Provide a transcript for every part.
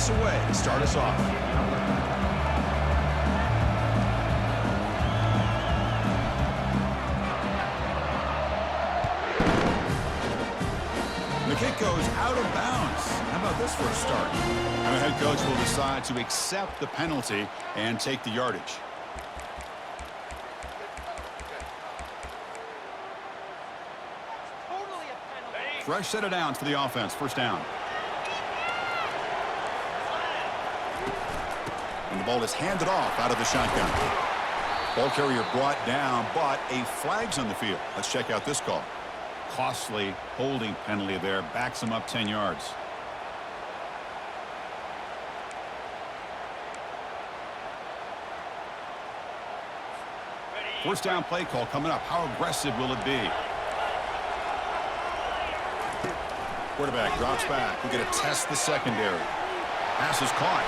this away to start us off. The kick goes out of bounds. How about this for a start? And the head coach will decide to accept the penalty and take the yardage. Fresh set of downs for the offense. First down. And the ball is handed off out of the shotgun. Ball carrier brought down, but a flag's on the field. Let's check out this call. Costly holding penalty there. Backs him up 10 yards. First down play call coming up. How aggressive will it be? Quarterback drops back. We're going to test the secondary. Pass is caught.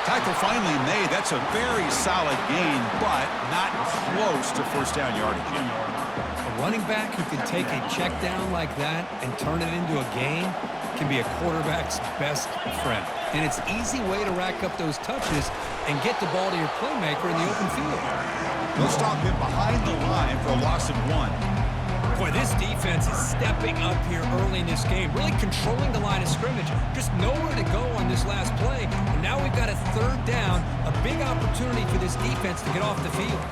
Tackle finally made. That's a very solid gain, but not close to first down yardage. A running back who can take a check down like that and turn it into a gain can be a quarterback's best friend. And it's an easy way to rack up those touches and get the ball to your playmaker in the open field. They'll stop him behind the line for a loss of 1. Boy, this defense is stepping up here early in this game, really controlling the line of scrimmage. Just nowhere to go on this last play. And now we've got a third down, a big opportunity for this defense to get off the field.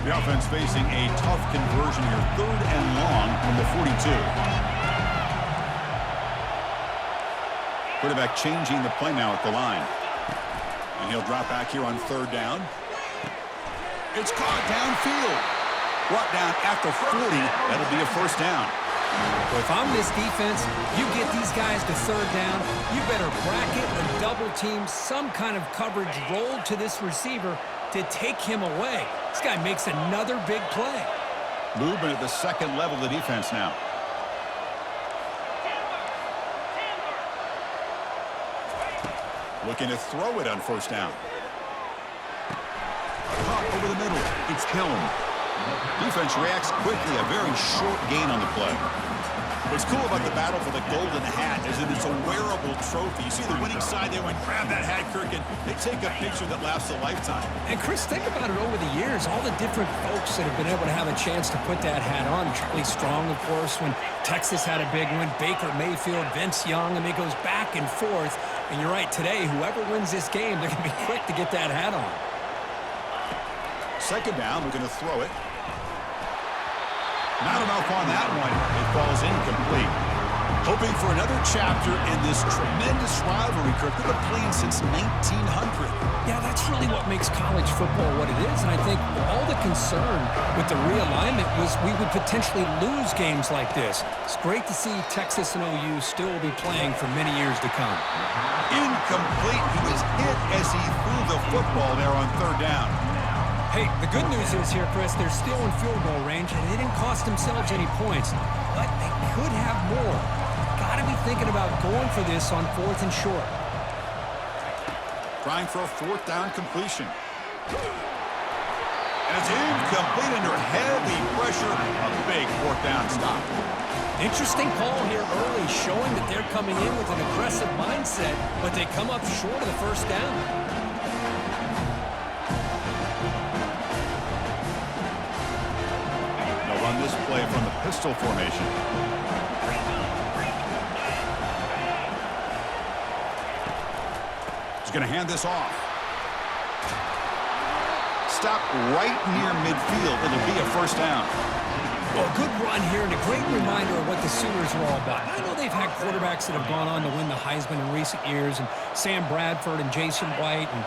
The offense facing a tough conversion here, third and long from the 42. Quarterback changing the play now at the line. And he'll drop back here on third down. It's caught downfield. Brought down at the 40. That'll be a first down. Well, if I'm this defense, you get these guys to third down, you better bracket or double team some kind of coverage roll to this receiver to take him away. This guy makes another big play. Movement at the second level of the defense now. Looking to throw it on first down. Caught over the middle. It's Hill. Defense reacts quickly. A very short gain on the play. What's cool about the battle for the golden hat is that it's a wearable trophy. You see the winning side there when grab that hat, Kirk, and they take a picture that lasts a lifetime. And, Chris, think about it over the years. All the different folks that have been able to have a chance to put that hat on. Charlie Strong, of course, when Texas had a big one. Baker Mayfield, Vince Young. I mean, it goes back and forth. And you're right, today, whoever wins this game, they're going to be quick to get that hat on. Second down, we're going to throw it. Not enough on that one. It falls incomplete. Hoping for another chapter in this tremendous rivalry, Kirk. They've been playing since 1900. Yeah, that's really what makes college football what it is. And I think all the concern with the realignment was we would potentially lose games like this. It's great to see Texas and OU still be playing for many years to come. Incomplete. He was hit as he threw the football there on third down. Hey, the good news is here, Chris, they're still in field goal range, and they didn't cost themselves any points. But they could have more. Got to be thinking about going for this on fourth and short. Trying for a fourth down completion. And it's incomplete under heavy pressure. A big fourth down stop. Interesting call here early, showing that they're coming in with an aggressive mindset, but they come up short of the first down. On this play from the pistol formation. He's going to hand this off. Stop right near midfield. It'll be a first down. Well, a good run here and a great reminder of what the Sooners are all about. I know they've had quarterbacks that have gone on to win the Heisman in recent years, and Sam Bradford and Jason White and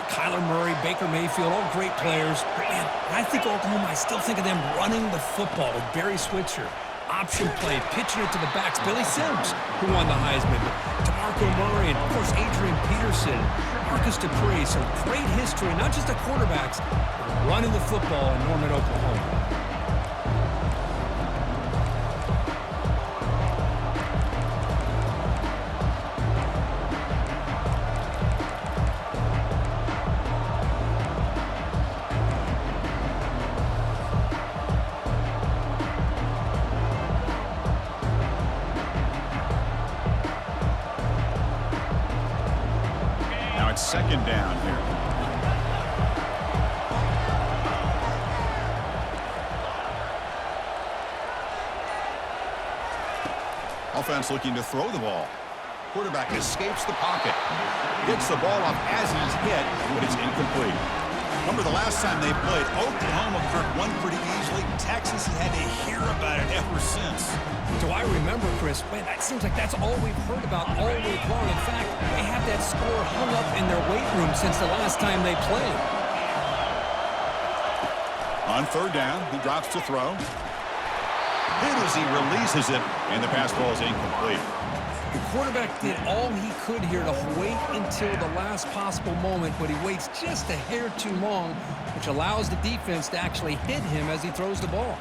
Kyler Murray, Baker Mayfield, all great players. But, man, when I think Oklahoma, I still think of them running the football with Barry Switzer. Option play, pitching it to the backs. Billy Sims, who won the Heisman. DeMarco Murray, and, of course, Adrian Peterson, Marcus Dupree. So great history, not just the quarterbacks, but running the football in Norman, Oklahoma. second down here. Offense looking to throw the ball. Quarterback escapes the pocket. Gets the ball off as he's hit, but it's incomplete. Remember the last time they played, Oklahoma won pretty easily. Texas has had to hear about it ever since. Do I remember, Chris? Man, that seems like that's all we've heard about all week long. In fact, they have that score hung up in their weight room since the last time they played. On third down, he drops to throw. Hit as he releases it, and the pass ball is incomplete. The quarterback did all he could here to wait until the last possible moment, but he waits just a hair too long, which allows the defense to actually hit him as he throws the ball.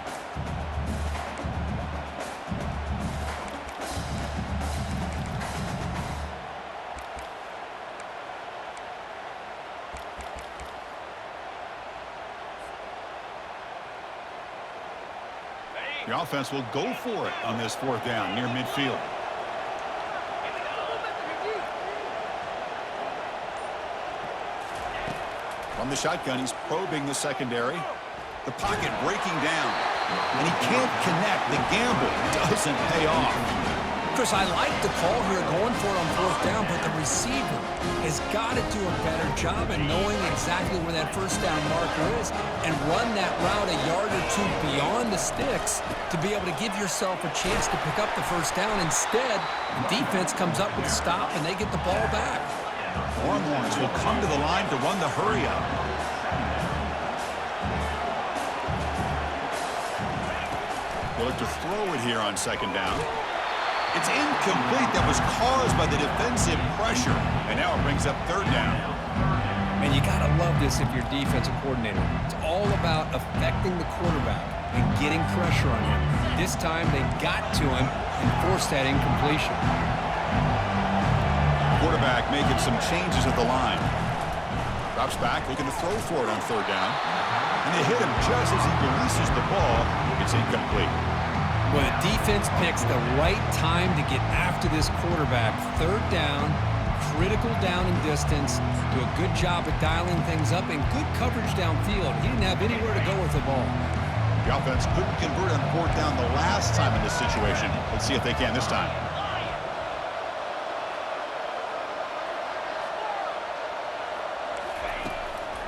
The offense will go for it on this fourth down near midfield. From the shotgun, he's probing the secondary. The pocket breaking down. And he can't connect. The gamble doesn't pay off. Chris, I like the call here going for it on fourth down, but the receiver has got to do a better job in knowing exactly where that first down marker is and run that route a yard or two beyond the sticks to be able to give yourself a chance to pick up the first down. Instead, the defense comes up with a stop and they get the ball back. Longhorns will come to the line to run the hurry up. They'll look to throw it here on second down. It's incomplete. That was caused by the defensive pressure. And now it brings up third down. Man, you got to love this if you're defensive coordinator. It's all about affecting the quarterback and getting pressure on him. This time they got to him and forced that incompletion. Quarterback making some changes at the line. Drops back, looking to throw for it on third down. And they hit him just as he releases the ball. It's incomplete. Well, the defense picks the right time to get after this quarterback. Third down, critical down and distance. Do a good job of dialing things up and good coverage downfield. He didn't have anywhere to go with the ball. The offense couldn't convert on fourth down the last time in this situation. Let's see if they can this time.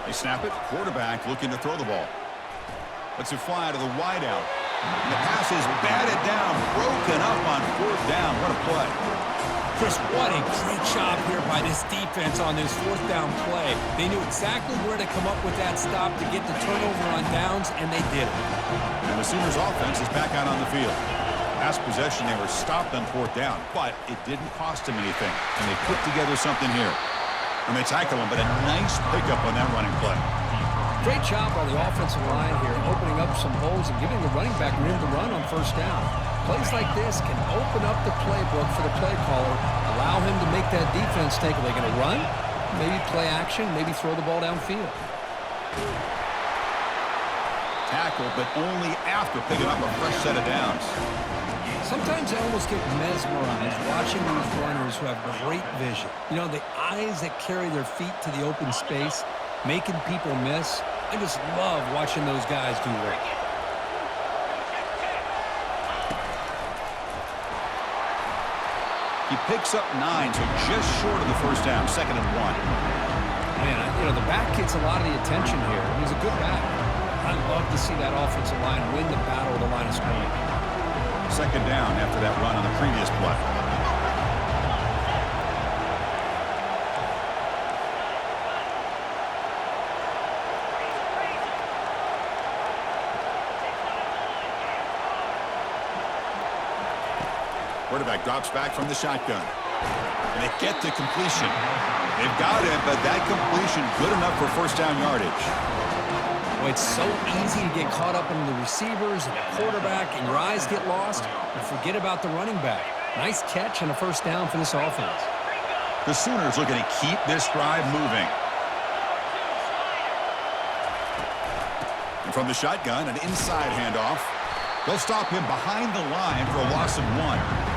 They snap it. Quarterback looking to throw the ball. Lets it fly to the wideout. And the pass is batted down, broken up on fourth down. What a play. Chris, what a great job here by this defense on this fourth down play. They knew exactly where to come up with that stop to get the turnover on downs, and they did it. And the Sooners offense is back out on the field. Last possession, they were stopped on fourth down, but it didn't cost them anything. And they put together something here. And they tackle him, but a nice pickup on that running play. Great job by the offensive line here, opening up some holes and giving the running back room to run on first down. Plays like this can open up the playbook for the play caller, allow him to make that defense think, are they going to run? Maybe play action, maybe throw the ball downfield. Tackle, but only after picking up a fresh set of downs. Sometimes I almost get mesmerized watching these runners who have great vision. You know, the eyes that carry their feet to the open space, making people miss. I just love watching those guys do work. He picks up 9, so just short of the first down, 2nd and 1. Man, you know, the back gets a lot of the attention here. He's a good back. I love to see that offensive line win the battle of the line of scrimmage. 2nd down after that run on the previous play. Quarterback drops back from the shotgun. And they get to completion. They've got it, but that completion good enough for first down yardage. Well, it's so easy to get caught up in the receivers and the quarterback, and your eyes get lost. You forget about the running back. Nice catch and a first down for this offense. The Sooners looking to keep this drive moving. And from the shotgun, an inside handoff. They'll stop him behind the line for a loss of 1.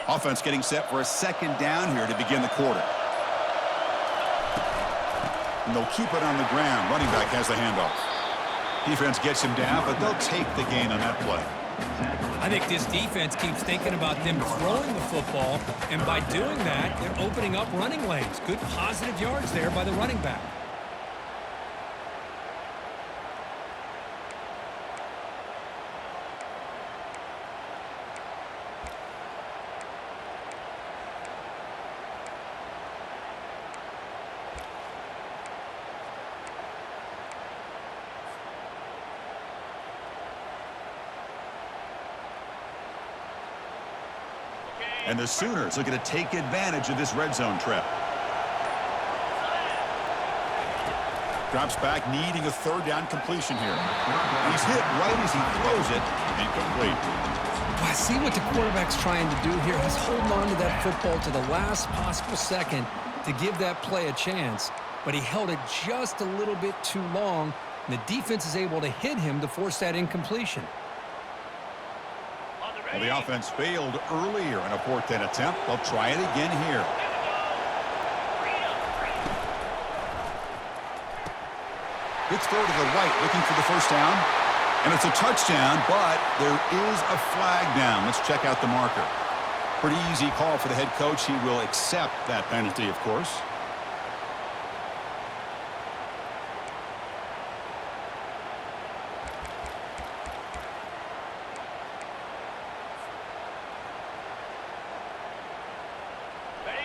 Offense getting set for a second down here to begin the quarter. And they'll keep it on the ground. Running back has the handoff. Defense gets him down, but they'll take the gain on that play. I think this defense keeps thinking about them throwing the football, and by doing that, they're opening up running lanes. Good positive yards there by the running back. And the Sooners looking to take advantage of this red zone trip. Drops back, needing a third down completion here. He's hit right as he throws it, incomplete. Well, I see what the quarterback's trying to do here. He's holding on to that football to the last possible second to give that play a chance. But he held it just a little bit too long, and the defense is able to hit him to force that incompletion. Well, the offense failed earlier in a fourth down attempt. They'll try it again here. Good throw to the right, looking for the first down. And it's a touchdown, but there is a flag down. Let's check out the marker. Pretty easy call for the head coach. He will accept that penalty, of course.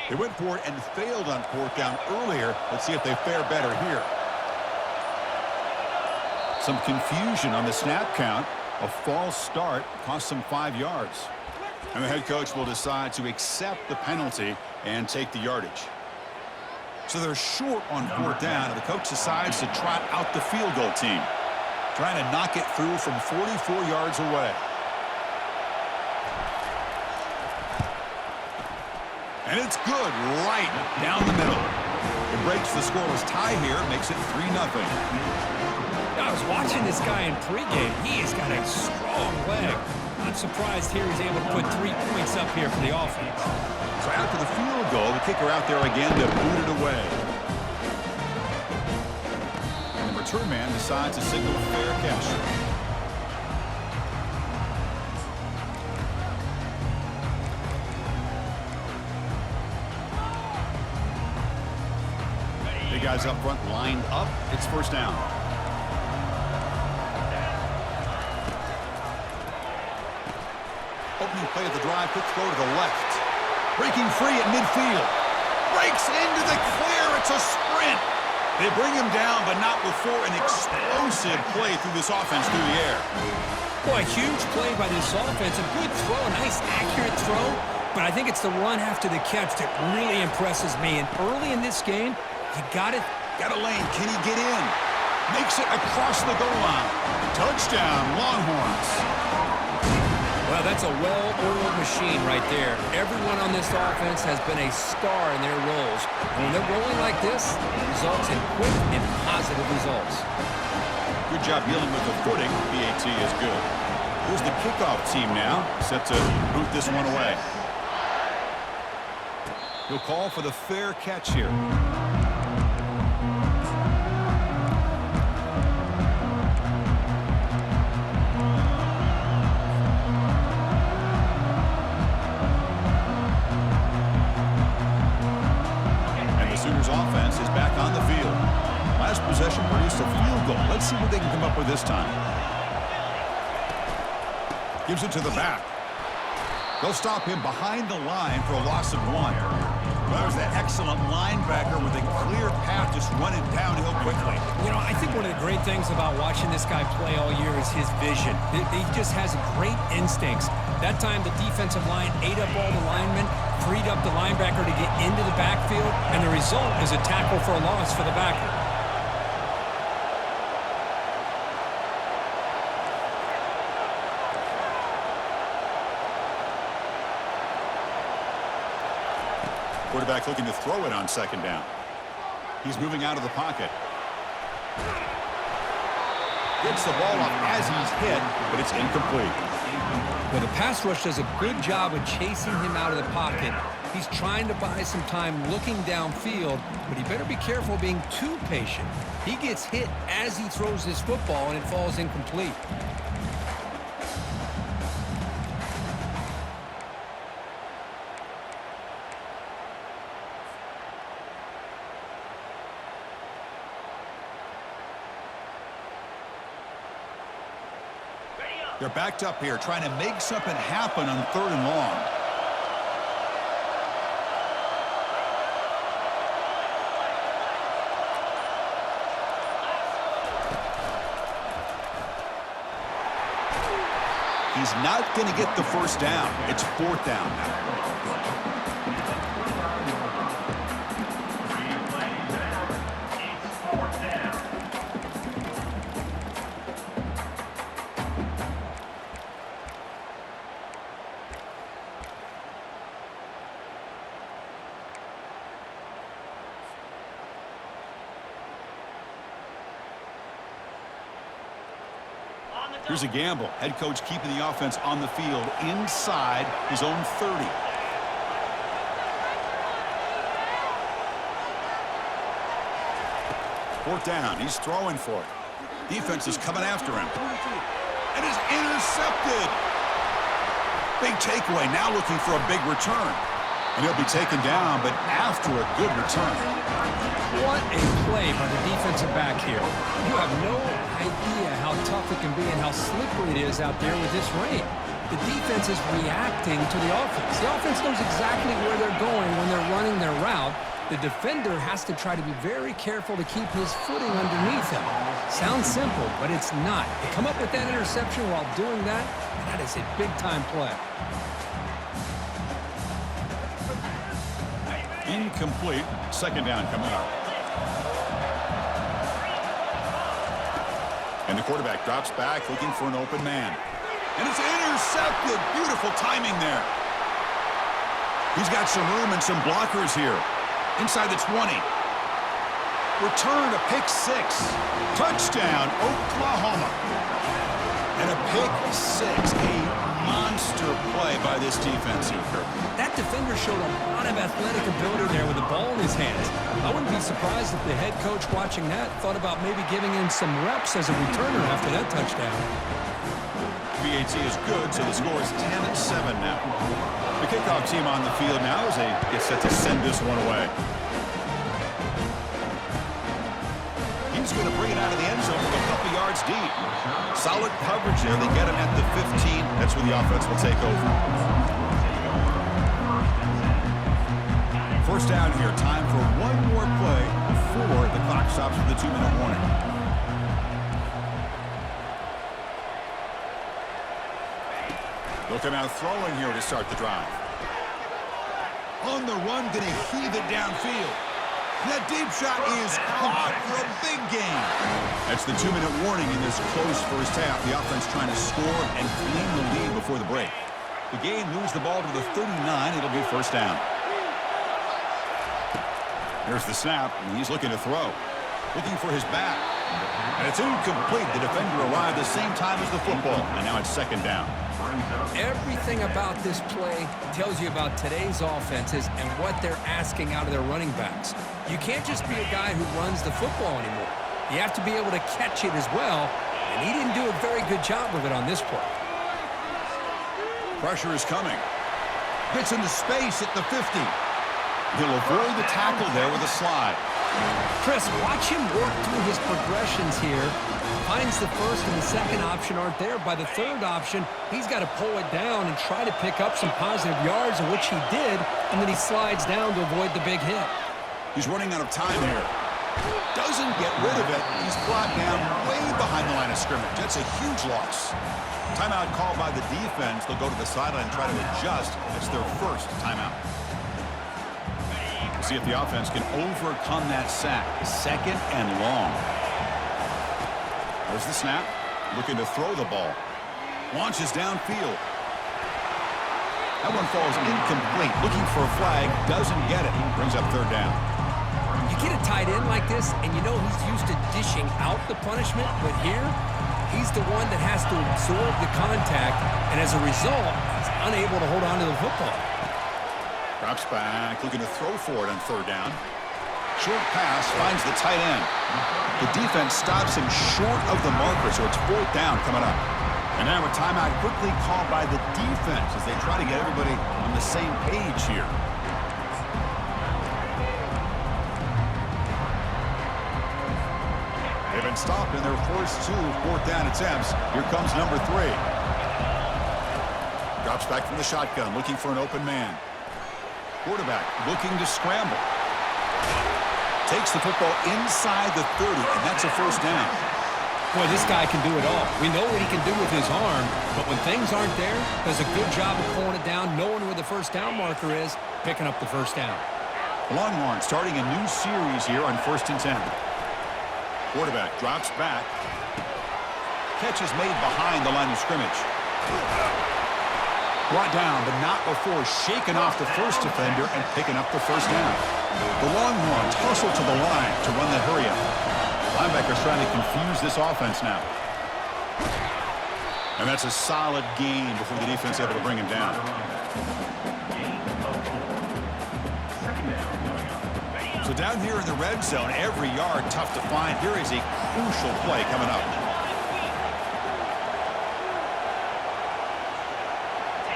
They went for it and failed on fourth down earlier. Let's see if they fare better here. Some confusion on the snap count. A false start cost them 5 yards. And the head coach will decide to accept the penalty and take the yardage. So they're short on fourth down, and the coach decides to trot out the field goal team, trying to knock it through from 44 yards away. And it's good right down the middle. It breaks the scoreless tie here, makes it 3-0. I was watching this guy in pregame. He has got a strong leg. Not surprised here he's able to put 3 points up here for the offense. So after the field goal, the kicker out there again to boot it away. And the return man decides to signal a fair catch. Guys up front lined up. It's first down. Opening play of the drive. Quick throw to the left. Breaking free at midfield. Breaks into the clear. It's a sprint. They bring him down, but not before an explosive play through this offense through the air. Boy, a huge play by this offense. A good throw, a nice accurate throw. But I think it's the run after the catch that really impresses me. And early in this game, you got it. Got a lane. Can he get in? Makes it across the goal line. Touchdown, Longhorns. Well, that's a well-oiled machine right there. Everyone on this offense has been a star in their roles. And when they're rolling like this, it results in quick and positive results. Good job dealing with the footing. PAT is good. Here's the kickoff team now, set to boot this one away. He'll call for the fair catch here. Offense is back on the field. Last possession produced a field goal. Let's see what they can come up with this time. Gives it to the back. They'll stop him behind the line for a loss of 1. Well, there's that excellent linebacker with a clear path just running downhill quickly. You know, I think one of the great things about watching this guy play all year is his vision. He just has great instincts. That time the defensive line ate up all the linemen, freed up the linebacker to get into the backfield, and the result is a tackle for a loss for the backer. Quarterback looking to throw it on second down. He's moving out of the pocket. Gets the ball up as he's hit, but it's incomplete. Well, the pass rush does a good job of chasing him out of the pocket. He's trying to buy some time looking downfield, but he better be careful being too patient. He gets hit as he throws this football, and it falls incomplete. They're backed up here, trying to make something happen on 3rd and long. He's not going to get the first down. It's 4th down now. Here's a gamble. Head coach keeping the offense on the field inside his own 30. Fourth down. He's throwing for it. Defense is coming after him. And is intercepted. Big takeaway. Now looking for a big return. And he'll be taken down, but after a good return. What a play by the defensive back here. You have no idea how tough it can be and how slippery it is out there with this rain. The defense is reacting to the offense. The offense knows exactly where they're going when they're running their route. The defender has to try to be very careful to keep his footing underneath him. Sounds simple, but it's not. To come up with that interception while doing that, that is a big-time play. Incomplete. 2nd down coming up. And the quarterback drops back looking for an open man. And it's intercepted. Beautiful timing there. He's got some room and some blockers here. Inside the 20. Return to pick 6. Touchdown, Oklahoma. And a pick 6. A monster play by this defense here. That defender showed a lot of athletic ability there with the ball in his hands. I wouldn't be surprised if the head coach watching that thought about maybe giving him some reps as a returner after that touchdown. VAT is good, so the score is 10-7 now. The kickoff team on the field now as they get set to send this one away. He's going to bring it out of the end zone from a couple yards deep. Solid coverage there. They get him at the 15. That's where the offense will take over. First down here. Time for one more play before the clock stops for the 2-minute warning. They'll come out throwing here to start the drive. On the run, going to heave it downfield. That deep shot is caught for a big gain. That's the 2-minute warning in this close first half. The offense trying to score and clean the lead before the break. The game moves the ball to the 39. It'll be first down. Here's the snap, and he's looking to throw. Looking for his back. And it's incomplete. The defender arrived the same time as the football, and now it's 2nd down. Everything about this play tells you about today's offenses and what they're asking out of their running backs. You can't just be a guy who runs the football anymore. You have to be able to catch it as well, and he didn't do a very good job of it on this play. Pressure is coming. Gets into space at the 50. He'll avoid the tackle there with a slide. Chris, watch him work through his progressions here. Finds the first and the second option aren't there. By the third option, he's got to pull it down and try to pick up some positive yards, which he did, and then he slides down to avoid the big hit. He's running out of time here. Doesn't get rid of it. He's brought down way behind the line of scrimmage. That's a huge loss. Timeout called by the defense. They'll go to the sideline and try to adjust. It's their first timeout. We'll see if the offense can overcome that sack. 2nd and long. There's the snap. Looking to throw the ball. Launches downfield. That one falls incomplete. Looking for a flag. Doesn't get it. Brings up 3rd down. You get a tight end like this, and you know he's used to dishing out the punishment, but here, He's the one that has to absorb the contact, and as a result, he's unable to hold on to the football. Drops back, looking to throw for it on third down. Short pass finds the tight end. The defense stops him short of the marker, so it's fourth down coming up. And now a timeout quickly called by the defense as they try to get everybody on the same page here. They've been stopped in their first two fourth down attempts. Here comes number 3. Drops back from the shotgun, looking for an open man. Quarterback looking to scramble. Takes the football inside the 30, and that's a first down. Boy, this guy can do it all. We know what he can do with his arm, but when things aren't there, does a good job of pulling it down, knowing where the first down marker is, picking up the first down. Longhorn starting a new series here on 1st and 10. Quarterback drops back. Catch is made behind the line of scrimmage. Brought down, but not before shaking off the first defender and picking up the first down. The Longhorns hustle to the line to run the hurry-up. Linebackers trying to confuse this offense now. And that's a solid gain before the defense able to bring him down. So down here in the red zone, every yard tough to find. Here is a crucial play coming up.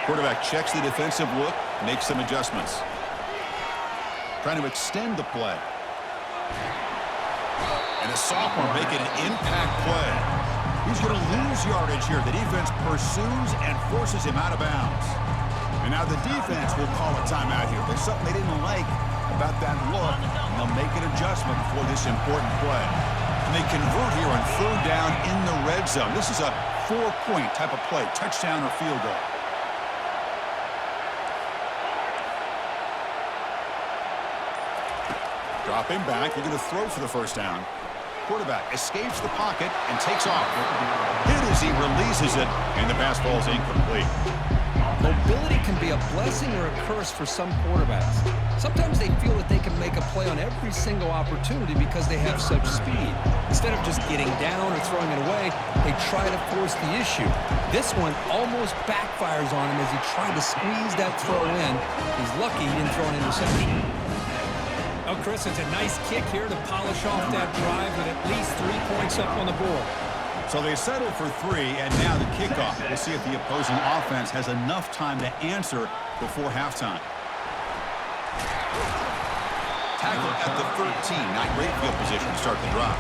Quarterback checks the defensive look, makes some adjustments. Trying to extend the play. And a sophomore making an impact play. He's going to lose yardage here. The defense pursues and forces him out of bounds. And now the defense will call a timeout here. There's something they didn't like about that look, and they'll make an adjustment before this important play. And they convert here on third down in the red zone. This is a 4-point type of play, touchdown or field goal. Dropping back, looking to throw for the first down. Quarterback escapes the pocket and takes off. Hit as he releases it, and the pass ball is incomplete. Mobility can be a blessing or a curse for some quarterbacks. Sometimes they feel that they can make a play on every single opportunity because they have such speed. Instead of just getting down or throwing it away, they try to force the issue. This one almost backfires on him as he tried to squeeze that throw in. He's lucky he didn't throw an interception. Oh, Chris, it's a nice kick here to polish off that drive with at least 3 points up on the board. So they settle for 3, and now the kickoff. We'll see if the opposing offense has enough time to answer before halftime. Tackle at the 13. Not great field position to start the drive.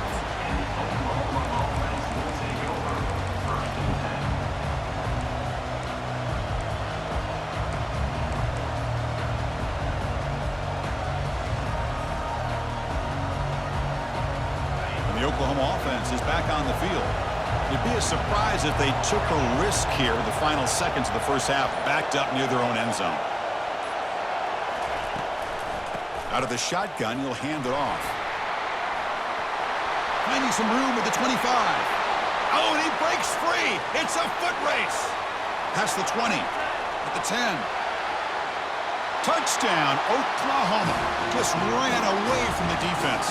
The Oklahoma offense is back on the field. It'd be a surprise if they took a risk here in the final seconds of the first half, backed up near their own end zone. Out of the shotgun, he'll hand it off. Finding some room at the 25. Oh, and he breaks free. It's a foot race. Past the 20, at the 10. Touchdown, Oklahoma. Just ran away from the defense.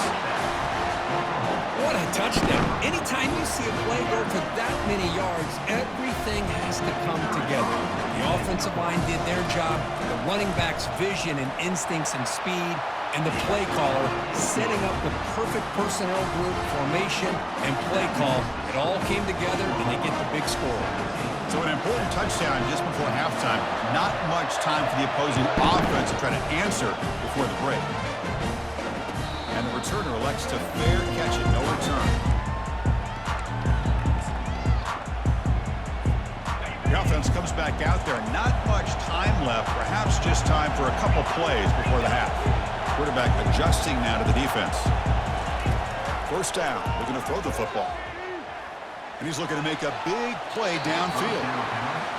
What a touchdown. Anytime you see a play go for that many yards, everything has to come together. The offensive line did their job, the running back's vision and instincts and speed, and the play caller setting up the perfect personnel group, formation, and play call. It all came together, and they get the big score. So an important touchdown just before halftime. Not much time for the opposing offense to try to answer before the break. And the returner elects to fair catch it, no return. The offense comes back out there. Not much time left, perhaps just time for a couple plays before the half. Quarterback adjusting now to the defense. First down, looking to throw the football. And he's looking to make a big play downfield.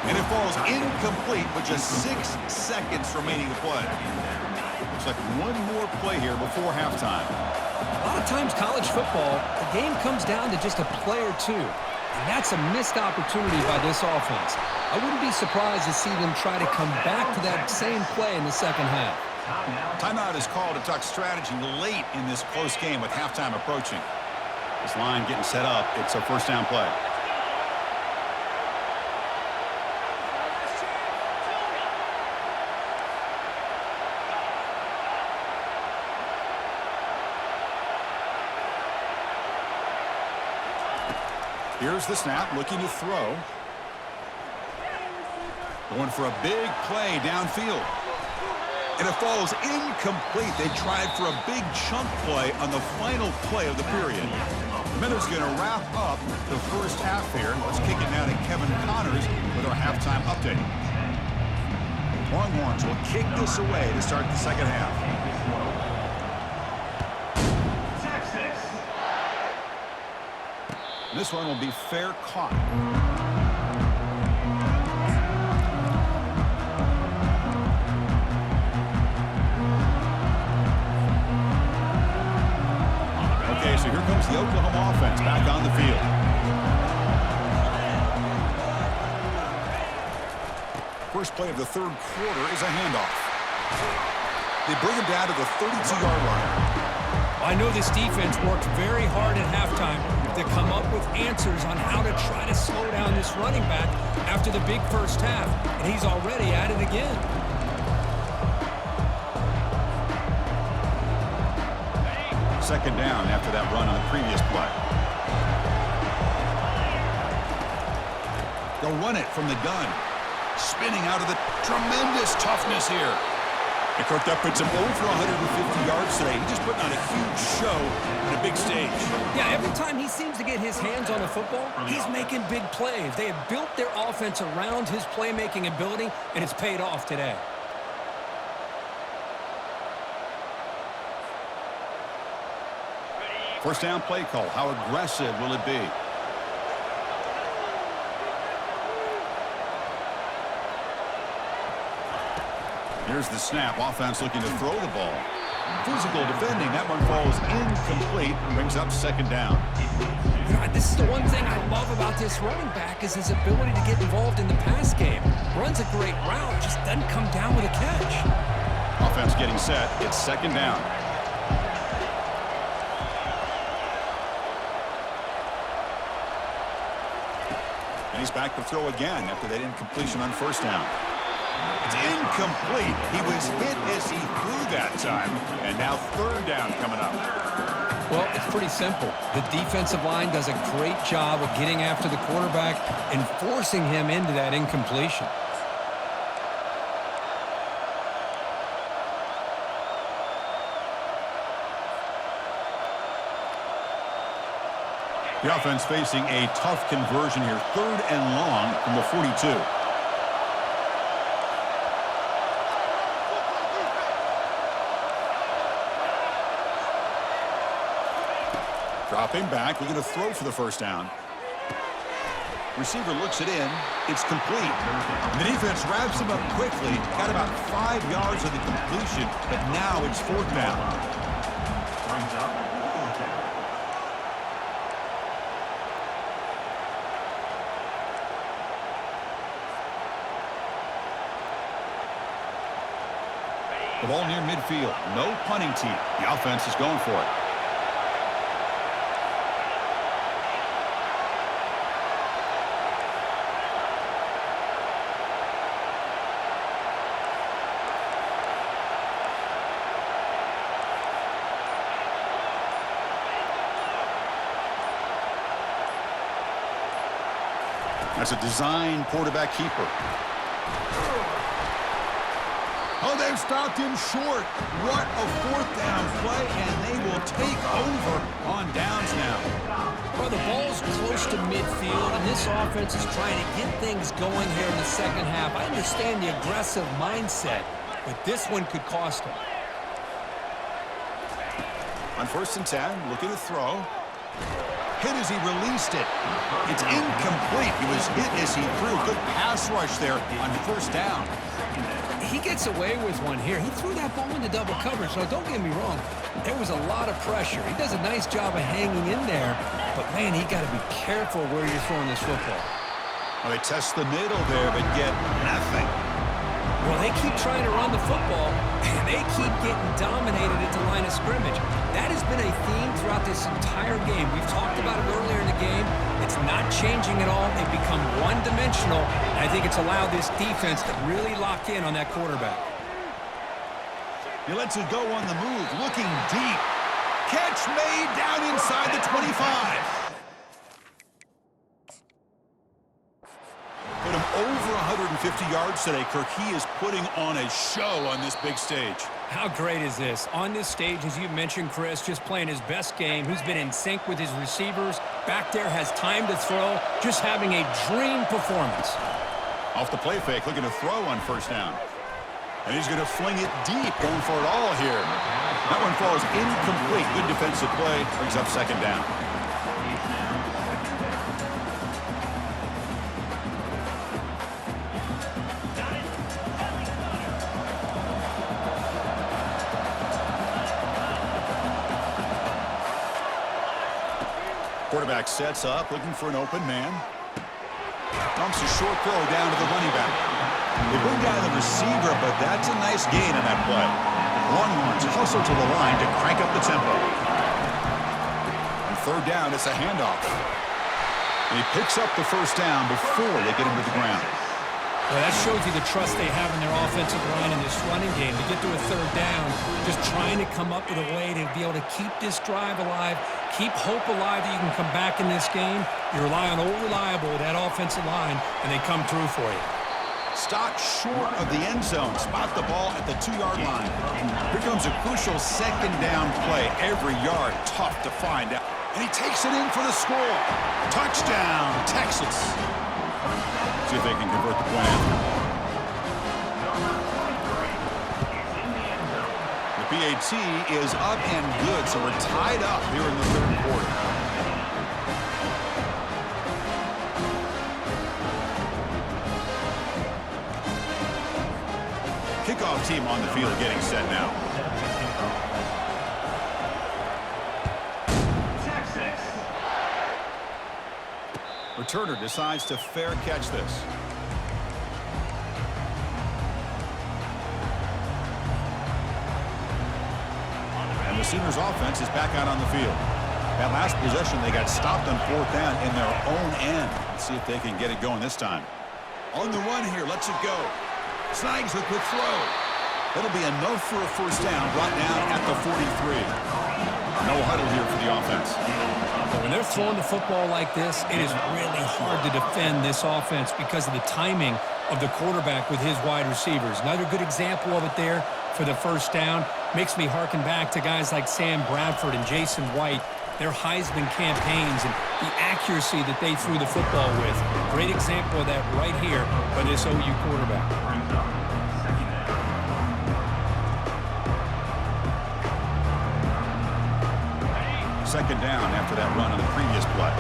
And it falls incomplete with just 6 seconds remaining to play. Looks like one more play here before halftime. A lot of times college football, the game comes down to just a play or two. And that's a missed opportunity by this offense. I wouldn't be surprised to see them try to come back to that same play in the second half. Timeout is called to talk strategy late in this close game with halftime approaching. This line getting set up. It's a first down play. Here's the snap, looking to throw. Going for a big play downfield. And it falls incomplete. They tried for a big chunk play on the final play of the period. The Minnows going to wrap up the first half here. Let's kick it now to Kevin Connors with our halftime update. Longhorns will kick this away to start the second half. This one will be fair caught. Okay, so here comes the Oklahoma offense back on the field. First play of the third quarter is a handoff. They bring him down to the 32-yard line. I know this defense worked very hard at halftime to come up with answers on how to try to slow down this running back after the big first half, and he's already at it again. Second down after that run on the previous play. They'll run it from the gun. Spinning out of the tremendous toughness here. And Kirk, that puts him over 150 yards today. He's just putting on a huge show on a big stage. Yeah, every time he seems to get his hands on the football, he's making big plays. They have built their offense around his playmaking ability, and it's paid off today. First down play call. How aggressive will it be? Here's the snap. Offense looking to throw the ball. Physical defending. That one falls incomplete. Brings up second down. God, this is the one thing I love about this running back is his ability to get involved in the pass game. Runs a great route, just doesn't come down with a catch. Offense getting set. It's second down. And he's back to throw again after that incompletion on first down. It's incomplete. He was hit as he threw that time. And now third down coming up. Well, it's pretty simple. The defensive line does a great job of getting after the quarterback and forcing him into that incompletion. The offense facing a tough conversion here. Third and long from the 42. Dropping back, looking to throw for the first down. Receiver looks it in. It's complete. The defense wraps him up quickly. Got about 5 yards of the completion, but now it's fourth down. The ball near midfield. No punting team. The offense is going for it. That's a design quarterback keeper. Oh, they've stopped him short. What a fourth down play, and they will take over on downs now. Well, the ball's close to midfield, and this offense is trying to get things going here in the second half. I understand the aggressive mindset, but this one could cost him. On first and 10, looking to throw. Hit as he released it. It's incomplete. He was hit as he threw. Good pass rush there on first down. He gets away with one here. He threw that ball into double coverage, so don't get me wrong. There was a lot of pressure. He does a nice job of hanging in there, but, man, he got to be careful where you're throwing this football. Well, they test the middle there, but get nothing. Well, they keep trying to run the football, and they keep getting dominated at the line of scrimmage. That has been a theme throughout this entire game. We've talked about it earlier in the game. It's not changing at all. They've become one-dimensional, and I think it's allowed this defense to really lock in on that quarterback. He lets it go on the move, looking deep. Catch made down inside the 25. over 150 yards today, Kirk. He is putting on a show on this big stage. How great is this? On this stage, as you mentioned, Chris, just playing his best game. He's been in sync with his receivers. Back there, has time to throw. Just having a dream performance. Off the play fake, looking to throw on first down. And he's going to fling it deep, going for it all here. That one falls incomplete. Good defensive play. Brings up second down. Quarterback sets up, looking for an open man. Dumps a short throw down to the running back. They bring down the receiver, but that's a nice gain on that play. Longhorns hustle to the line to crank up the tempo. On third down, it's a handoff. And he picks up the first down before they get him to the ground. Well, that shows you the trust they have in their offensive line in this running game. To get to a third down, just trying to come up with a way to be able to keep this drive alive, keep hope alive that you can come back in this game. You rely on old reliable, that offensive line, and they come through for you. Stopped short of the end zone. Spot the ball at the 2-yard line. Here comes a crucial second down play. Every yard tough to find out. And he takes it in for the score. Touchdown, Texas. See if they can convert the point after. The PAT is up and good, so we're tied up here in the third quarter. Kickoff team on the field getting set now. Returner decides to fair catch this. And the Sooners offense is back out on the field. That last possession, they got stopped on fourth down in their own end. Let's see if they can get it going this time. On the run here, lets it go. Snags a quick throw. That'll be enough for a first down, brought down at the 43. No huddle here for the offense. But when they're throwing the football like this, it is really hard to defend this offense because of the timing of the quarterback with his wide receivers. Another good example of it there for the first down. Makes me harken back to guys like Sam Bradford and Jason White, their Heisman campaigns and the accuracy that they threw the football with. Great example of that right here by this OU quarterback. Second down after that run on the previous play.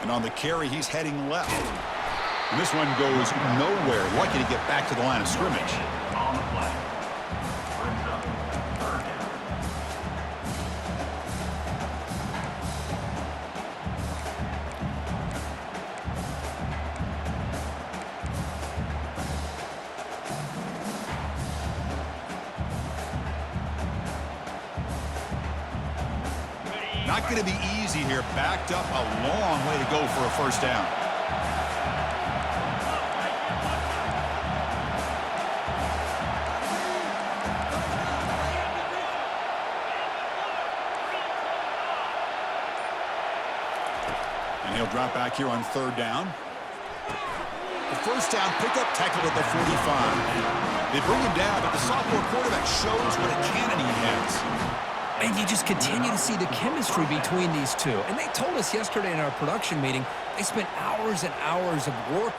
And on the carry, he's heading left. And this one goes nowhere. Lucky to get back to the line of scrimmage. On the play. Not going to be easy here. Backed up a long way to go for a first down. And he'll drop back here on third down. The first down pickup tackled at the 45. They bring him down, but the sophomore quarterback shows what a cannon he has. And you just continue to see the chemistry between these two. And they told us yesterday in our production meeting, they spent hours and hours of work.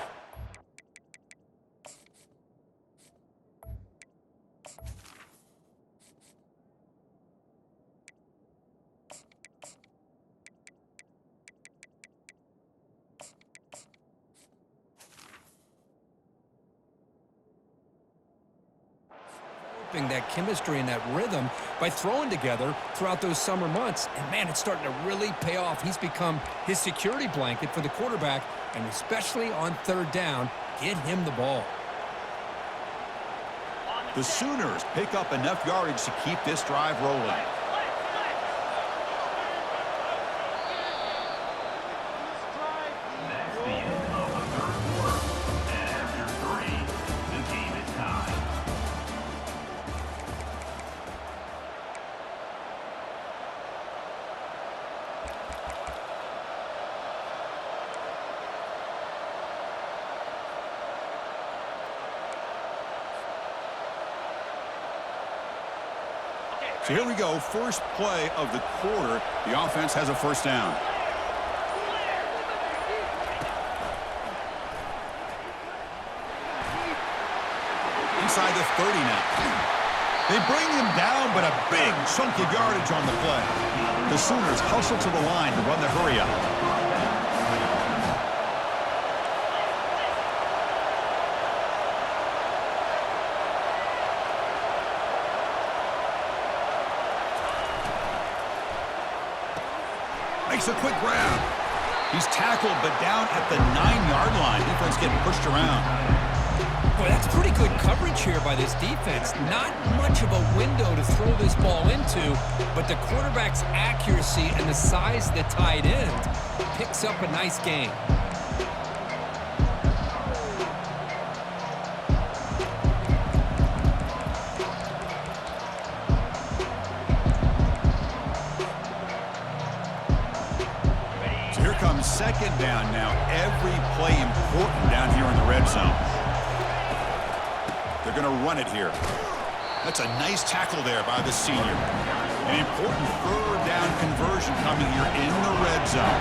That chemistry and that rhythm by throwing together throughout those summer months. And man, it's starting to really pay off. He's become his security blanket for the quarterback, and especially on third down, get him the ball. The Sooners pick up enough yardage to keep this drive rolling. So here we go, first play of the quarter. The offense has a first down. Inside the 30 now. They bring him down, but a big chunk of yardage on the play. The Sooners hustle to the line to run the hurry up. Makes a quick grab. He's tackled, but down at the 9-yard line. Defense getting pushed around. Boy, that's pretty good coverage here by this defense. Not much of a window to throw this ball into, but the quarterback's accuracy and the size of the tight end picks up a nice gain. So here comes second down now. Every play important down here in the red zone. They're going to run it here. That's a nice tackle there by the senior. An important third down conversion coming here in the red zone.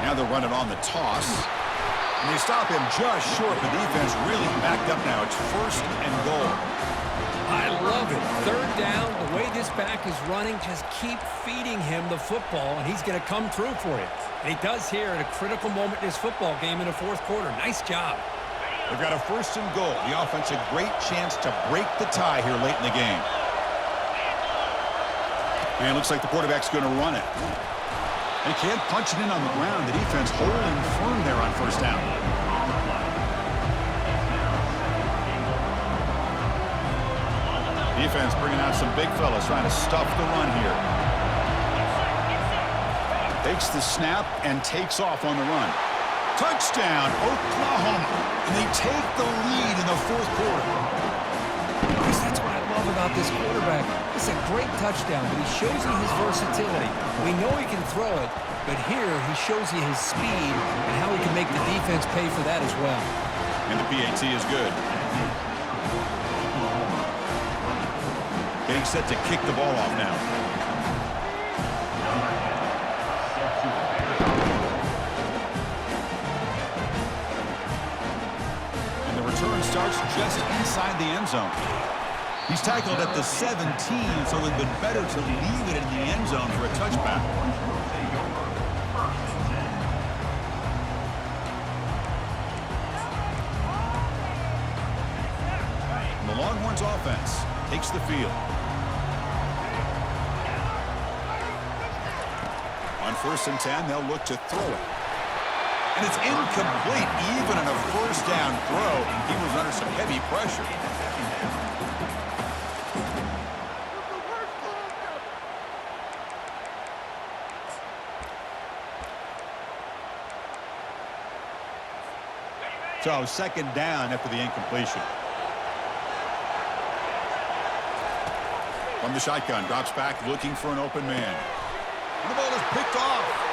Now they'll run it on the toss. And they stop him just short. The defense really backed up now. It's first and goal. I love it. Third down, the way this back is running, just keep feeding him the football, and he's going to come through for you. And he does here at a critical moment in this football game in the fourth quarter. Nice job. They've got a first and goal. The offense a great chance to break the tie here late in the game. And it looks like the quarterback's going to run it. They can't punch it in on the ground. The defense holding firm there on first down. Defense bringing out some big fellas trying to stuff the run here. Takes the snap and takes off on the run. Touchdown, Oklahoma. And they take the lead in the fourth quarter. That's what I love about this quarterback. It's a great touchdown, but he shows you his versatility. We know he can throw it, but here he shows you his speed and how he can make the defense pay for that as well. And the PAT is good. Getting set to kick the ball off now. Starts just inside the end zone. He's tackled at the 17, so it would have been better to leave it in the end zone for a touchback. And the Longhorns offense takes the field. On first and 10, they'll look to throw it. And it's incomplete, even on a first down throw. He was under some heavy pressure. So second down after the incompletion. From the shotgun, drops back looking for an open man. And the ball is picked off.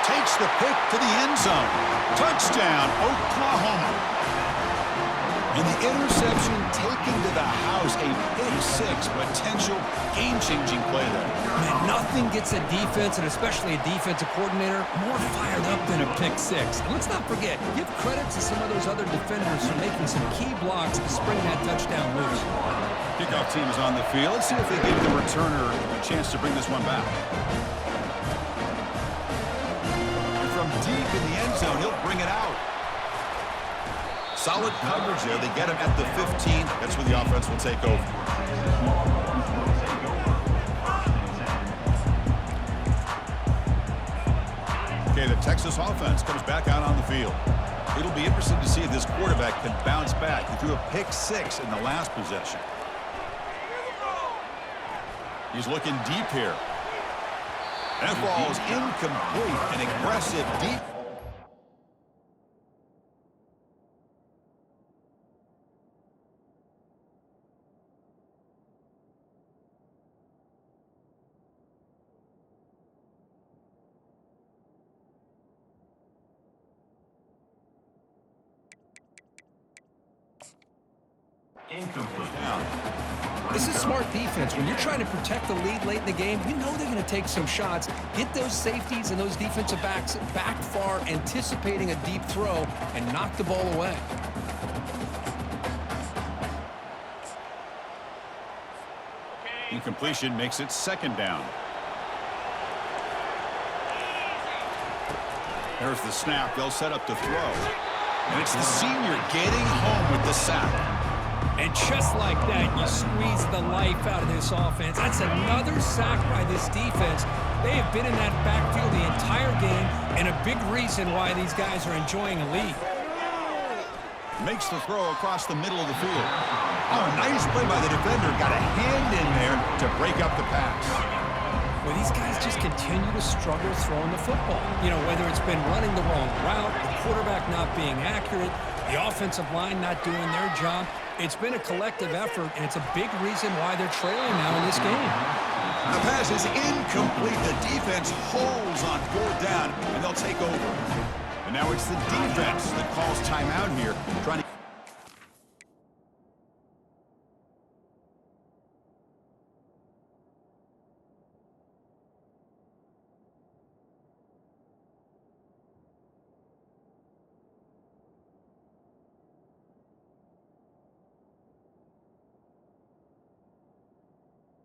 Takes the pick to the end zone. Touchdown, Oklahoma. And the interception taken to the house. A pick six, potential game-changing play there. Man, nothing gets a defense, and especially a defensive coordinator, more fired up than a pick six. And let's not forget, give credit to some of those other defenders for making some key blocks to spring that touchdown loose. Kickoff team is on the field. Let's see if they give the returner a chance to bring this one back. From deep in the end zone, he'll bring it out. Solid coverage there. They get him at the 15. That's where the offense will take over. Okay, the Texas offense comes back out on the field. It'll be interesting to see if this quarterback can bounce back. He threw a pick six in the last possession. He's looking deep here. That ball is incomplete and aggressive deep. Down. This is smart defense. When you're trying to protect the lead late in the game, you know they're going to take some shots, get those safeties and those defensive backs back far, anticipating a deep throw, and knock the ball away. Incompletion makes it second down. There's the snap. They'll set up the throw. And it's the senior getting home with the sack. And just like that, you squeeze the life out of this offense. That's another sack by this defense. They have been in that backfield the entire game, and a big reason why these guys are enjoying a lead. Makes the throw across the middle of the field. Oh, nice play by the defender. Got a hand in there to break up the pass. Well, these guys just continue to struggle throwing the football. You know, whether it's been running the wrong route, the quarterback not being accurate, the offensive line not doing their job. It's been a collective effort, and it's a big reason why they're trailing now in this game. The pass is incomplete. The defense holds on fourth down, and they'll take over. And now it's the defense that calls timeout here, trying to